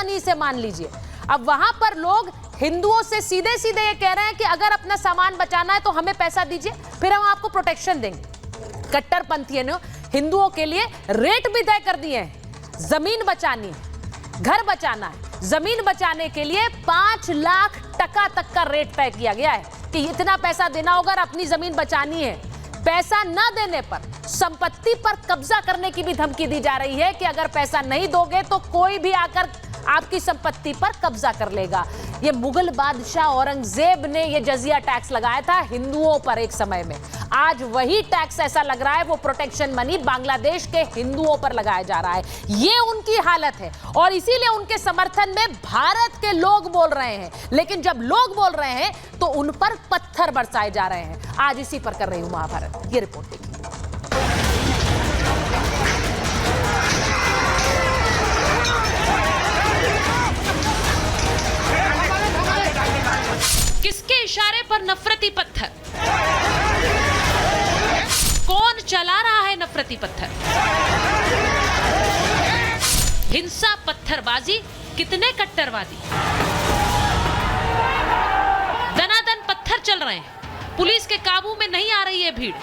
Money से मान लीजिए। अब वहां पर लोग हिंदुओं से सीधे सीधे ये कह रहे हैं कि अगर अपना सामान बचाना है तो हमें पैसा दीजिए, फिर हम आपको प्रोटेक्शन देंगे। कट्टरपंथियों ने हिंदुओं के लिए रेट भी तय कर दिए हैं। जमीन बचानी है, घर बचाना है, जमीन बचाने के लिए 5 लाख टका तक का रेट तय किया गया है कि इतना पैसा देना होगा अगर अपनी जमीन बचानी है। पैसा न देने पर संपत्ति पर कब्जा करने की भी धमकी दी जा रही है कि अगर पैसा नहीं दोगे तो कोई भी आकर आपकी संपत्ति पर कब्जा कर लेगा। ये मुगल बादशाह औरंगजेब ने ये जजिया टैक्स लगाया था हिंदुओं पर एक समय में। आज वही टैक्स ऐसा लग रहा है, वो प्रोटेक्शन मनी बांग्लादेश के हिंदुओं पर लगाया जा रहा है। ये उनकी हालत है और इसीलिए उनके समर्थन में भारत के लोग बोल रहे हैं। लेकिन जब लोग बोल रहे हैं तो उन पर पत्थर बरसाए जा रहे हैं। आज इसी पर कर रही हूं महाभारत। ये रिपोर्ट देखिए। किसके इशारे पर नफरती पत्थर? कौन चला रहा है नफरती पत्थर? हिंसा, पत्थरबाजी, कितने कट्टरवादी? दनादन पत्थर चल रहे हैं। पुलिस के काबू में नहीं आ रही है भीड़।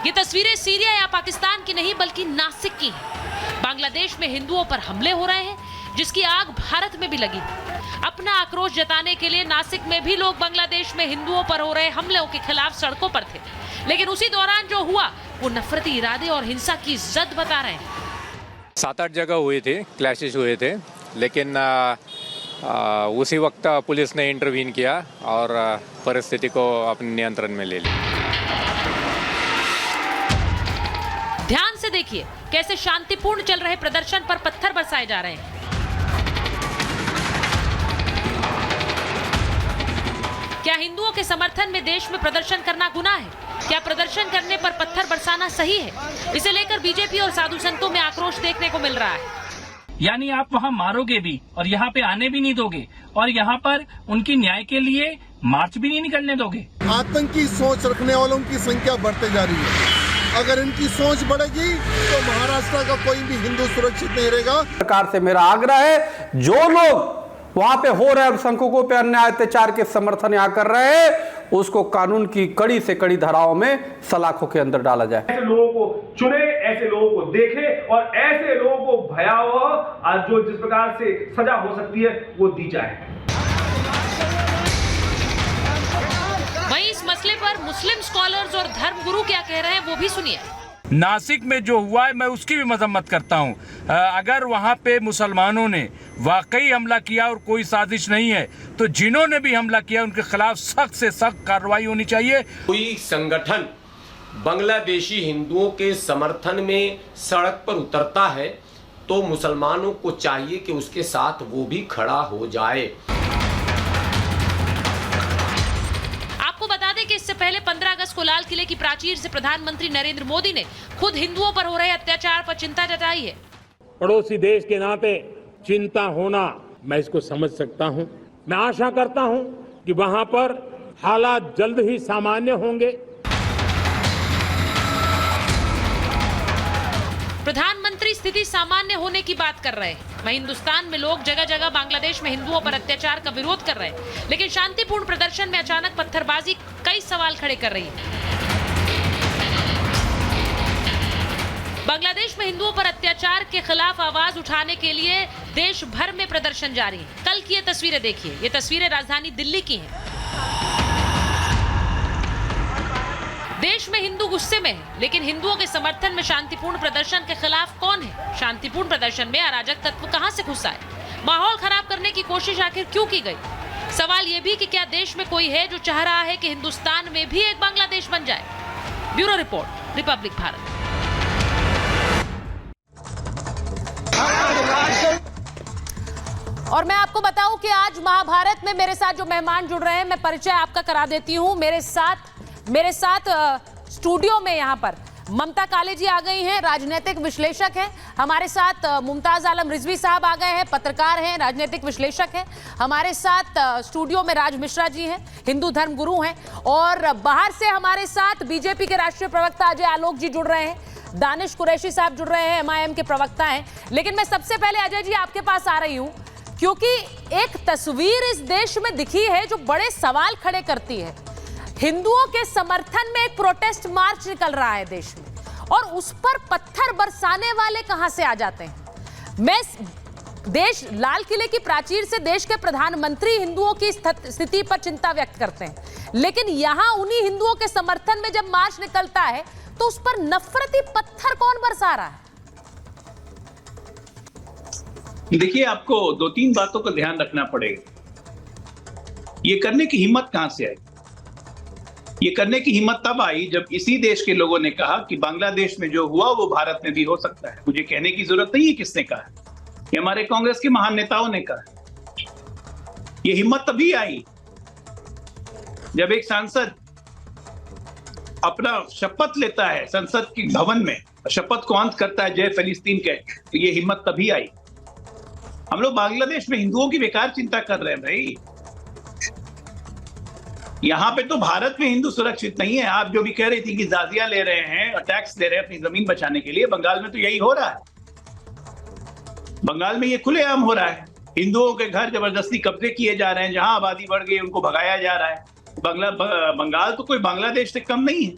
ये तस्वीरें सीरिया या पाकिस्तान की नहीं बल्कि नासिक की हैं। बांग्लादेश में हिंदुओं पर हमले हो रहे हैं जिसकी आग भारत में भी लगी। अपना आक्रोश जताने के लिए नासिक में भी लोग बांग्लादेश में हिंदुओं पर हो रहे हमलों के खिलाफ सड़कों पर थे। लेकिन उसी दौरान जो हुआ वो नफरती इरादे और हिंसा की जद बता रहे हैं। 7-8 जगह हुए थे, क्लैशेस हुए थे, लेकिन उसी वक्त पुलिस ने इंटरवीन किया और परिस्थिति को अपने नियंत्रण में ले लिया। ध्यान से देखिए कैसे शांतिपूर्ण चल रहे प्रदर्शन पर पत्थर बरसाए जा रहे हैं। क्या हिंदुओं के समर्थन में देश में प्रदर्शन करना गुनाह है? क्या प्रदर्शन करने पर पत्थर बरसाना सही है? इसे लेकर बीजेपी और साधु संतों में आक्रोश देखने को मिल रहा है। यानी आप वहाँ मारोगे भी और यहाँ पे आने भी नहीं दोगे और यहाँ पर उनकी न्याय के लिए मार्च भी नहीं निकलने दोगे। आतंकी सोच रखने वालों की संख्या बढ़ते जा रही है। अगर इनकी सोच बढ़ेगी तो महाराष्ट्र का कोई भी हिंदू सुरक्षित नहीं रहेगा। सरकार से मेरा आग्रह है, जो लोग वहां पे हो रहे अल्पसंख्यकों पे अन्याय अत्याचार के समर्थन यहाँ कर रहे हैं, उसको कानून की कड़ी से कड़ी धाराओं में सलाखों के अंदर डाला जाए। ऐसे लोगों को चुने, ऐसे लोगों को देखे और ऐसे लोगों को भयावह जो जिस प्रकार से सजा हो सकती है वो दी जाए। वहीं इस मसले पर मुस्लिम स्कॉलर्स और धर्मगुरु क्या कह रहे हैं वो भी सुनिए। नासिक में जो हुआ है मैं उसकी भी मजम्मत करता हूं। अगर वहां पे मुसलमानों ने वाकई हमला किया और कोई साजिश नहीं है तो जिन्होंने भी हमला किया उनके खिलाफ सख्त से सख्त कार्रवाई होनी चाहिए। कोई संगठन बांग्लादेशी हिंदुओं के समर्थन में सड़क पर उतरता है तो मुसलमानों को चाहिए कि उसके साथ वो भी खड़ा हो जाए। इससे पहले 15 अगस्त को लाल किले की प्राचीर से प्रधानमंत्री नरेंद्र मोदी ने खुद हिंदुओं पर हो रहे अत्याचार पर चिंता जताई है। पड़ोसी देश के नाते चिंता होना मैं इसको समझ सकता हूं। मैं आशा करता हूं कि वहां पर हालात जल्द ही सामान्य होंगे। प्रधानमंत्री स्थिति सामान्य होने की बात कर रहे हैं। वहीं हिंदुस्तान में लोग जगह जगह बांग्लादेश में हिंदुओं पर अत्याचार का विरोध कर रहे हैं। लेकिन शांतिपूर्ण प्रदर्शन में अचानक पत्थरबाजी कई सवाल खड़े कर रही है। बांग्लादेश में हिंदुओं पर अत्याचार के खिलाफ आवाज उठाने के लिए देश भर में प्रदर्शन जारी है। कल की ये तस्वीरें देखिए। ये तस्वीरें राजधानी दिल्ली की हैं। देश में हिंदू गुस्से में है, लेकिन हिंदुओं के समर्थन में शांतिपूर्ण प्रदर्शन के खिलाफ कौन है? शांतिपूर्ण प्रदर्शन में अराजक तत्व कहां से घुसा है? माहौल खराब करने की कोशिश आखिर क्यों की गई? सवाल यह भी कि क्या देश में कोई है जो चाह रहा है कि हिंदुस्तान में भी एक बांग्लादेश बन जाए? Bureau report, Republic Bharat. और मैं आपको बताऊं कि आज महाभारत में मेरे साथ जो मेहमान जुड़ रहे हैं, मैं परिचय आपका करा देती हूं। मेरे साथ स्टूडियो में यहाँ पर ममता काले जी आ गई हैं, राजनीतिक विश्लेषक हैं। हमारे साथ मुमताज आलम रिजवी साहब आ गए हैं, पत्रकार हैं, राजनीतिक विश्लेषक हैं। हमारे साथ स्टूडियो में राज मिश्रा जी हैं, हिंदू धर्म गुरु हैं। और बाहर से हमारे साथ बीजेपी के राष्ट्रीय प्रवक्ता अजय आलोक जी जुड़ रहे हैं, दानिश कुरैशी साहब जुड़ रहे हैं, MIM के प्रवक्ता हैं। लेकिन मैं सबसे पहले अजय जी आपके पास आ रही हूँ क्योंकि एक तस्वीर इस देश में दिखी है जो बड़े सवाल खड़े करती है। हिंदुओं के समर्थन में एक प्रोटेस्ट मार्च निकल रहा है देश में, और उस पर पत्थर बरसाने वाले कहां से आ जाते हैं। लाल किले की प्राचीर से देश के प्रधानमंत्री हिंदुओं की स्थिति पर चिंता व्यक्त करते हैं, लेकिन यहां उन्हीं हिंदुओं के समर्थन में जब मार्च निकलता है तो उस पर नफरती पत्थर कौन बरसा रहा है? देखिए, आपको 2-3 बातों का ध्यान रखना पड़ेगा। ये करने की हिम्मत कहां से आई? ये करने की हिम्मत तब आई जब इसी देश के लोगों ने कहा कि बांग्लादेश में जो हुआ वो भारत में भी हो सकता है। मुझे कहने की जरूरत नहीं है किसने कहा है, ये हमारे कांग्रेस के महान नेताओं ने कहा। ये हिम्मत तभी आई जब एक सांसद अपना शपथ लेता है संसद के भवन में, शपथ को अंत करता है जय फिलिस्तीन कह के, तो ये हिम्मत तभी आई। हम लोग बांग्लादेश में हिंदुओं की बेकार चिंता कर रहे हैं भाई। यहां पे तो भारत में हिंदू सुरक्षित नहीं है। आप जो भी कह रही थी कि जाजिया ले रहे हैं और टैक्स ले रहे हैं अपनी जमीन बचाने के लिए, बंगाल में तो यही हो रहा है। बंगाल में ये खुलेआम हो रहा है। हिंदुओं के घर जबरदस्ती कब्जे किए जा रहे हैं, जहां आबादी बढ़ गई उनको भगाया जा रहा है। बंगाल तो कोई बांग्लादेश से कम नहीं है।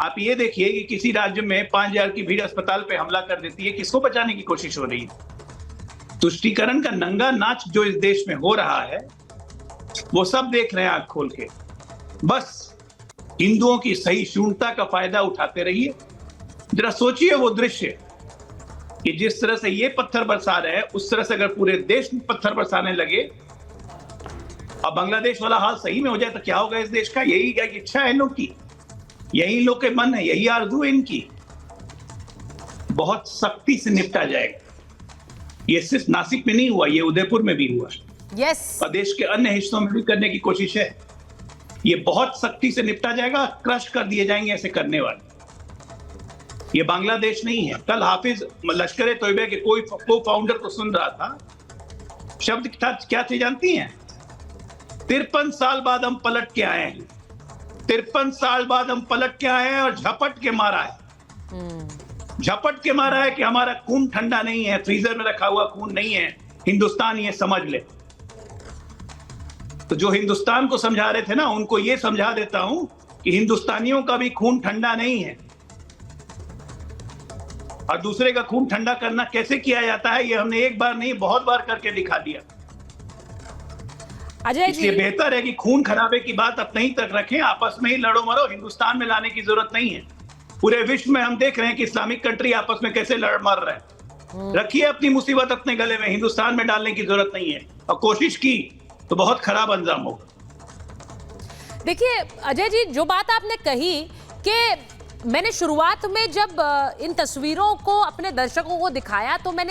आप ये देखिए कि किसी राज्य में 5000 की भीड़ अस्पताल पे हमला कर देती है, किसको बचाने की कोशिश हो रही है? तुष्टीकरण का नंगा नाच जो इस देश में हो रहा है वो सब देख रहे हैं आंख खोल के। बस हिंदुओं की सहिष्णुता का फायदा उठाते रहिए। जरा सोचिए वो दृश्य कि जिस तरह से ये पत्थर बरसा रहे हैं, उस तरह से अगर पूरे देश में पत्थर बरसाने लगे, अब बांग्लादेश वाला हाल सही में हो जाए तो क्या होगा इस देश का? यही क्या इच्छा है इन लोग की, यही लोग के मन है, यही आरज़ू है इनकी। बहुत सख्ती से निपटा जाएगा। ये सिर्फ नासिक में नहीं हुआ, ये उदयपुर में भी हुआ। यस। और देश के अन्य हिस्सों में भी करने की कोशिश है। ये बहुत सख्ती से निपटा जाएगा, क्रश कर दिए जाएंगे ऐसे करने वाले। ये बांग्लादेश नहीं है। कल हाफिज लश्कर तोयबा के कोई फाउंडर को सुन रहा था, शब्द क्या थे जानती हैं? 53 साल बाद हम पलट के आए हैं। 53 साल बाद हम पलट के आए हैं और झपट के मारा है। झपट के मारा है कि हमारा खून ठंडा नहीं है, फ्रीजर में रखा हुआ खून नहीं है। हिंदुस्तान ये समझ ले। तो जो हिंदुस्तान को समझा रहे थे ना, उनको ये समझा देता हूं कि हिंदुस्तानियों का भी खून ठंडा नहीं है। और दूसरे का खून ठंडा करना कैसे किया जाता है, ये हमने एक बार नहीं बहुत बार करके दिखा दिया। अजय जी, इसलिए बेहतर है कि खून खराबे की बात अपने तक रखें, आपस में ही लड़ो मरो। हिंदुस्तान में लाने की जरूरत नहीं है। पूरे विश्व में हम देख रहे हैं कि इस्लामिक कंट्री आपस में कैसे लड़ मर रहे हैं। रखिए अपनी मुसीबत अपने गले में, हिंदुस्तान में डालने की जरूरत नहीं है। और कोशिश की तो बहुत खराब अंजाम होगा। देखिए अजय जी, जो बात आपने कही कि मैंने शुरुआत में जब इन तस्वीरों को अपने दर्शकों को दिखाया तो मैंने